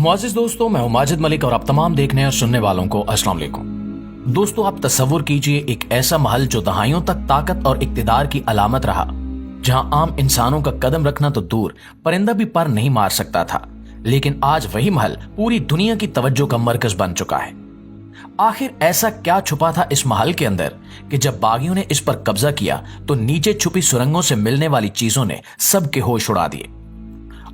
मुआज़िज़ दोस्तों, मैं हूं माजिद मलिक और आप तमाम देखने और सुनने वालों को अस्सलाम वालेकुम। दोस्तों, आप तसव्वुर कीजिए एक ऐसा महल जो दहाइयों तक ताकत और इक्तिदार की अलामत रहा, जहां आम इंसानों का कदम रखना तो दूर, परिंदा भी पर नहीं मार सकता था। लेकिन आज वही महल पूरी दुनिया की तवज्जो का मरकज बन चुका है। आखिर ऐसा क्या छुपा था इस महल के अंदर कि जब बागियों ने इस पर कब्जा किया तो नीचे छुपी सुरंगों से मिलने वाली चीजों ने सबके होश उड़ा दिए।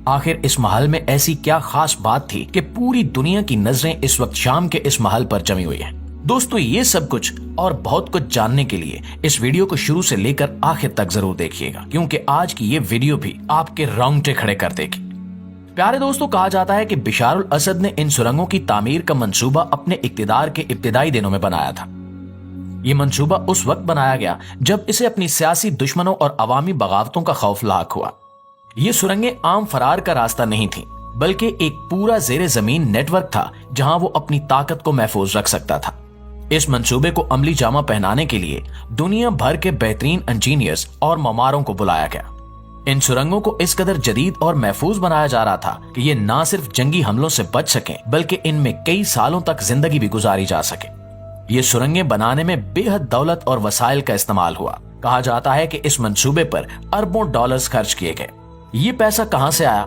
आखिर इस महल में ऐसी क्या खास बात थी कि पूरी दुनिया की नजरें इस वक्त शाम के इस महल पर जमी हुई हैं। दोस्तों, ये सब कुछ और बहुत कुछ जानने के लिए इस वीडियो को शुरू से लेकर आखिर तक जरूर देखिएगा, क्योंकि आज की ये वीडियो भी आपके रोंगटे खड़े कर देगी। प्यारे दोस्तों, कहा जाता है कि बिशारुल असद ने इन सुरंगों की तामीर का मंसूबा अपने इक्तिदार के इब्तिदाई दिनों में बनाया था। ये मंसूबा उस वक्त बनाया गया जब इसे अपनी सियासी दुश्मनों और अवामी बगावतों का खौफ लाक हुआ। ये सुरंगें आम फरार का रास्ता नहीं थी, बल्कि एक पूरा जेरे जमीन नेटवर्क था जहां वो अपनी ताकत को महफूज रख सकता था। इस मंसूबे को अमली जामा पहनाने के लिए दुनिया भर के बेहतरीन इंजीनियर्स और ममारों को बुलाया गया। इन सुरंगों को इस कदर जदीद और महफूज बनाया जा रहा था कि ये न सिर्फ जंगी हमलों से बच सकें, बल्कि इनमें कई सालों तक जिंदगी भी गुजारी जा सके। ये सुरंगें बनाने में बेहद दौलत और वसाइल का इस्तेमाल हुआ। कहा जाता है कि इस मंसूबे पर अरबों डॉलर्स खर्च किए गए। ये पैसा कहां से आया?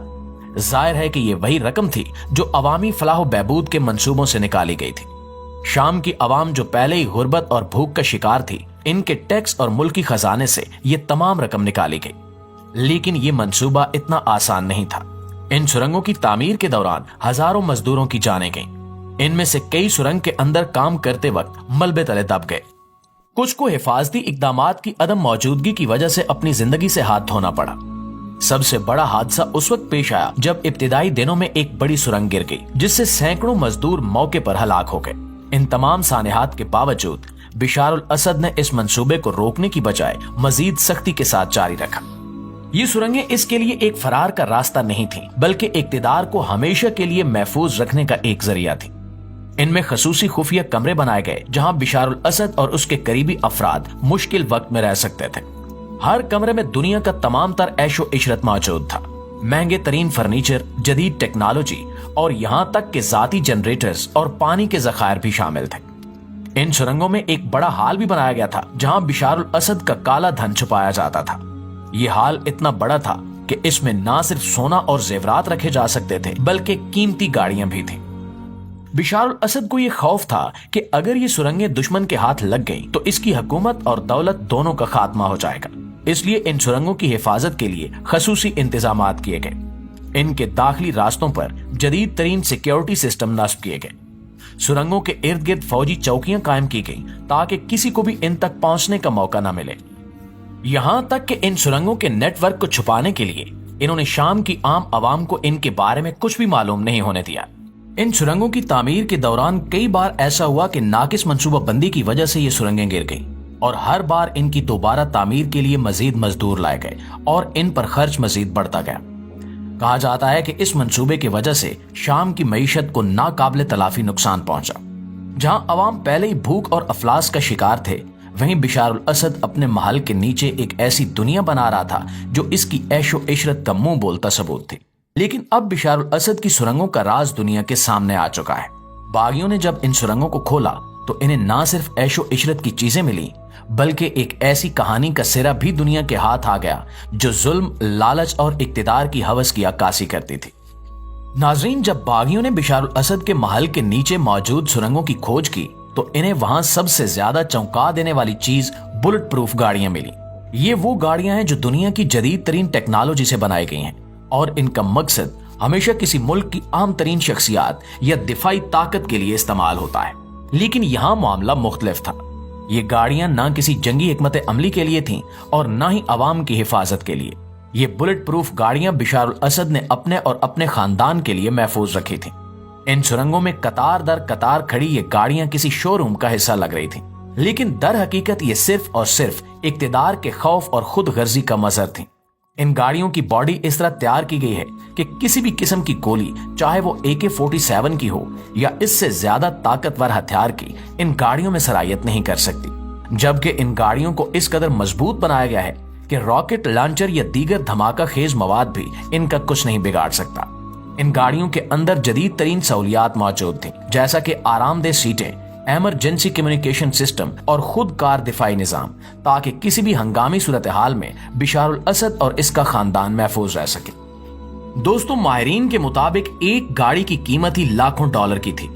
जाहिर है कि ये वही रकम थी जो अवामी फलाह बहबूद के मंसूबों से निकाली गई थी। शाम की अवाम जो पहले ही गुर्बत और भूख का शिकार थी, इनके टैक्स और मुल्की खजाने से ये तमाम रकम निकाली गई। लेकिन ये मंसूबा इतना आसान नहीं था। इन सुरंगों की तामीर के दौरान हजारों मजदूरों की जानें गईं। इनमें से कई सुरंग के अंदर काम करते वक्त मलबे तले दब गए। कुछ को हिफाजती इकदामात की अदम मौजूदगी की वजह से अपनी जिंदगी से हाथ धोना पड़ा। सबसे बड़ा हादसा उस वक्त पेश आया जब इब्तिदाई दिनों में एक बड़ी सुरंग गिर गई, जिससे सैकड़ों मजदूर मौके पर हलाक हो गए। इन तमाम सानेहात के बावजूद बिशारुल असद ने इस मंसूबे को रोकने की बजाय मजीद सख्ती के साथ जारी रखा। ये सुरंगें इसके लिए एक फरार का रास्ता नहीं थी, बल्कि इक्तिदार को हमेशा के लिए महफूज रखने का एक जरिया थी। इनमें खसूसी खुफिया कमरे बनाए गए जहां बिशारुल असद और उसके करीबी अफराद मुश्किल वक्त में रह सकते थे। हर कमरे में दुनिया का तमाम तर ऐशो इशरत मौजूद था। महंगे तरीन फर्नीचर, जदीद टेक्नोलॉजी और यहाँ तक के जाती जनरेटर्स और पानी के जखायर भी शामिल थे। इन सुरंगों में एक बड़ा हाल भी बनाया गया था जहां बिशारुल असद का काला धन छुपाया जाता था। ये हाल इतना बड़ा था कि इसमें ना सिर्फ सोना और जेवरात रखे जा सकते थे, बल्कि कीमती गाड़ियां भी थी। बिशारुल असद को यह खौफ था कि अगर ये सुरंगें दुश्मन के हाथ लग गईं, तो इसकी हुकूमत और दौलत दोनों का खात्मा हो जाएगा। इसलिए इन सुरंगों की हिफाजत के लिए खसूसी इंतजामात किए गए। इनके दाखिली रास्तों पर जदीद तरीन सिक्योरिटी सिस्टम नस्ब किए गए। सुरंगों के इर्द गिर्द फौजी चौकियां कायम की गईं ताकि किसी को भी इन तक पहुंचने का मौका न मिले। यहां तक कि इन सुरंगों के नेटवर्क को छुपाने के लिए इन्होंने शाम की आम आवाम को इनके बारे में कुछ भी मालूम नहीं होने दिया। इन सुरंगों की तामीर के दौरान कई बार ऐसा हुआ कि नाकिस मंसूबा बंदी की वजह से ये सुरंगें गिर गईं, और हर बार इनकी दोबारा तामीर के लिए मजीद मजदूर लाए गए और इन पर खर्च मजीद बढ़ता गया। कहा जाता है कि इस मंसूबे की वजह से शाम की मईशत को नाकाबिले तलाफी नुकसान पहुंचा। जहां अवाम पहले ही भूख और अफलास का शिकार थे, वहीं बिशारुल असद अपने महल के नीचे एक ऐसी दुनिया बना रहा था जो इसकी ऐशो इशरत का मुंह बोलता सबूत थी। लेकिन अब बिशारुल असद की सुरंगों का राज दुनिया के सामने आ चुका है। बागियों ने जब इन सुरंगों को खोला तो इन्हें ना सिर्फ ऐशो इशरत की चीजें मिली, बल्कि एक ऐसी कहानी का सिरा भी दुनिया के हाथ आ गया जो जुल्म, लालच और इक्तिदार की हवस की अक्कासी करती थी। नाजरीन, जब बागियों ने बिशारुल असद के महल के नीचे मौजूद सुरंगों की खोज की तो इन्हें वहां सबसे ज्यादा चौंका देने वाली चीज बुलेट प्रूफ गाड़ियां मिली। ये वो गाड़ियां हैं जो दुनिया की जदीद तरीन टेक्नोलॉजी से बनाई गई हैं, और इनका मकसद हमेशा किसी मुल्क की आम तरीन शख्सियात या दिफाई ताकत के लिए इस्तेमाल होता है। लेकिन यहाँ मामला मुख्तलिफ था। ये गाड़ियां ना किसी जंगी हिकमत अमली के लिए थीं और ना ही अवाम की हिफाजत के लिए। ये बुलेट प्रूफ गाड़ियां बिशारुल असद ने अपने और अपने खानदान के लिए महफूज रखी थीं। इन सुरंगों में कतार दर कतार खड़ी ये गाड़ियां किसी शोरूम का हिस्सा लग रही थीं, लेकिन दर हकीकत ये सिर्फ और सिर्फ इक्तिदार के खौफ और खुद गर्जी का मजहर थी। इन गाड़ियों की बॉडी इस तरह तैयार की गई है कि किसी भी किस्म की गोली, चाहे वो AK-47 की हो या इससे ज्यादा ताकतवर हथियार की, इन गाड़ियों में सरायत नहीं कर सकती। जबकि इन गाड़ियों को इस कदर मजबूत बनाया गया है कि रॉकेट लॉन्चर या दीगर धमाका खेज मवाद भी इनका कुछ नहीं बिगाड़ सकता। इन गाड़ियों के अंदर जदीद तरीन सहूलियात मौजूद थी, जैसा कि आरामदेह सीटें, एमरजेंसी कम्युनिकेशन सिस्टम और खुद कार दिफाई निजाम, ताकि किसी भी हंगामी सूरत हाल में बिशारुल असद और इसका खानदान महफूज रह सके। दोस्तों, माहिरीन के मुताबिक एक गाड़ी की कीमत ही लाखों डॉलर की थी,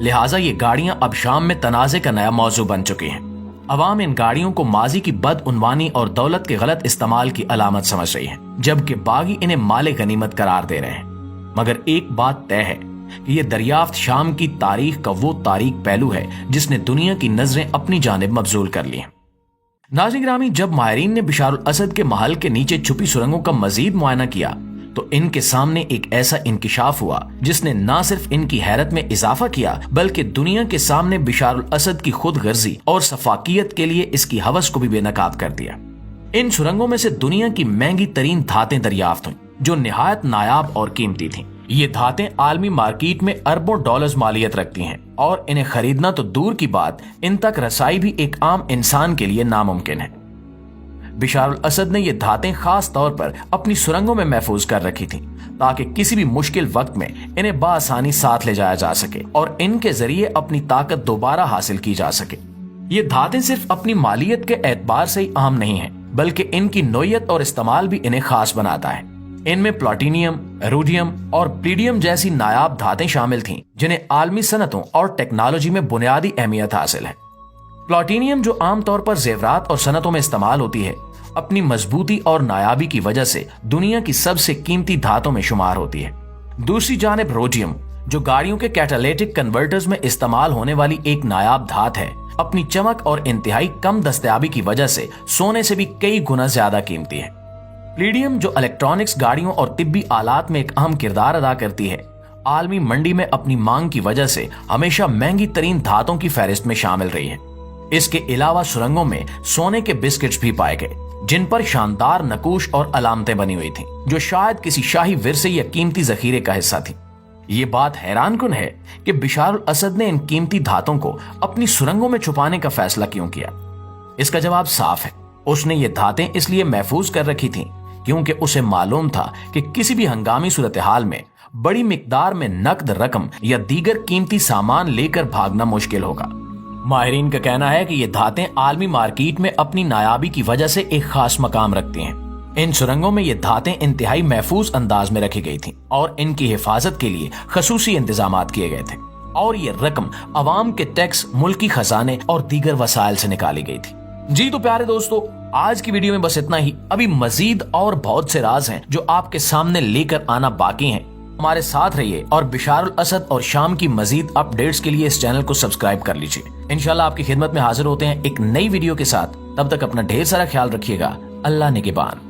लिहाजा ये गाड़ियां अब शाम में तनाज़े का नया मौजू बन चुकी हैं। अवाम इन गाड़ियों को माजी की बदउनवानी और दौलत के गलत इस्तेमाल की अलामत समझ रही है, जबकि बागी इन्हें माले गनीमत करार दे रहे हैं। मगर एक बात तय है कि यह दरियाफ्त शाम की तारीख का वो तारीख पहलू है जिसने दुनिया की नजरें अपनी जानिब मबजूल कर ली हैं। नाज़रीन गिरामी, जब माहिरीन ने बिशारुल असद के महल के नीचे छुपी सुरंगों का मजीद मुआयना किया तो इनके सामने एक ऐसा इंकिशाफ हुआ जिसने न सिर्फ इनकी हैरत में इजाफा किया, बल्कि दुनिया के सामने बिशारुल असद की खुद गर्जी और सफाकियत के लिए इसकी हवस को भी बेनकाब कर दिया। इन सुरंगों में से दुनिया की महंगी तरीन धातें दरियाफ्त हुई, जो निहायत नायाब और कीमती थीं। ये धातें आलमी मार्केट में अरबों डॉलर्स मालियत रखती हैं और इन्हें खरीदना तो दूर की बात, इन तक रसाई भी एक आम इंसान के लिए नामुमकिन है। बिशारुल असद ने ये धातें खास तौर पर अपनी सुरंगों में महफूज कर रखी थीं, ताकि किसी भी मुश्किल वक्त में इन्हें बासानी साथ ले जाया जा सके और इनके जरिए अपनी ताकत दोबारा हासिल की जा सके। ये धातें सिर्फ अपनी मालियत के एतबार से ही अहम नहीं है, बल्कि इनकी नोयत और इस्तेमाल भी इन्हें खास बनाता है। इनमें प्लैटिनियम, इरोडियम और प्लीडियम जैसी नायाब धातें शामिल थीं, जिन्हें आलमी सनतों और टेक्नोलॉजी में बुनियादी अहमियत हासिल है। प्लैटिनियम, जो आमतौर पर जेवरात और सनतों में इस्तेमाल होती है, अपनी मजबूती और नायाबी की वजह से दुनिया की सबसे कीमती धातों में शुमार होती है। दूसरी जानिब रोडियम, जो गाड़ियों के कैटालिटिक कन्वर्टर्स में इस्तेमाल होने वाली एक नायाब धात है, अपनी चमक और इंतहाई कम दस्तयाबी की वजह से सोने से भी कई गुना ज्यादा कीमती है। प्लीडियम, जो इलेक्ट्रॉनिक्स, गाड़ियों और तिब्बी आलात में एक अहम किरदार अदा करती है, आलमी मंडी में अपनी मांग की वजह से हमेशा महंगी तरीन धातों की फहरिस्त में शामिल रही है। इसके अलावा सुरंगों में सोने के बिस्किट्स भी पाए गए, जिन पर शानदार नकूश और अलामतें बनी हुई थीं, जो शायद किसी शाही विरसे या कीमती जखीरे का हिस्सा थी। ये बात हैरानकुन है कि बिशारुल असद ने इन कीमती धातों को अपनी सुरंगों में छुपाने का फैसला क्यों किया। इसका जवाब साफ है, उसने ये धातें इसलिए महफूज कर रखी थीं क्योंकि उसे मालूम था कि किसी भी हंगामी सूरत हाल में बड़ी मिकदार में नकद रकम या दीगर कीमती सामान लेकर भागना मुश्किल होगा। माहिरीन का कहना है कि ये धातें आलमी मार्केट में अपनी नायाबी की वजह से एक खास मकाम रखती हैं। इन सुरंगों में ये धातें इंतहाई महफूज अंदाज में रखी गई थीं और इनकी हिफाजत के लिए खसूसी इंतजामात किए गए थे, और ये रकम अवाम के टैक्स, मुल्की खजाने और दीगर वसाइल से निकाली गई थी। जी तो प्यारे दोस्तों, आज की वीडियो में बस इतना ही। अभी मजीद और बहुत से राज हैं जो आपके सामने लेकर आना बाकी हैं। हमारे साथ रहिए और बिशारुल असद और शाम की मजीद अपडेट्स के लिए इस चैनल को सब्सक्राइब कर लीजिए। इंशाल्लाह आपकी खिदमत में हाजिर होते हैं एक नई वीडियो के साथ। तब तक अपना ढेर सारा ख्याल रखिएगा। अल्लाह निगहबान।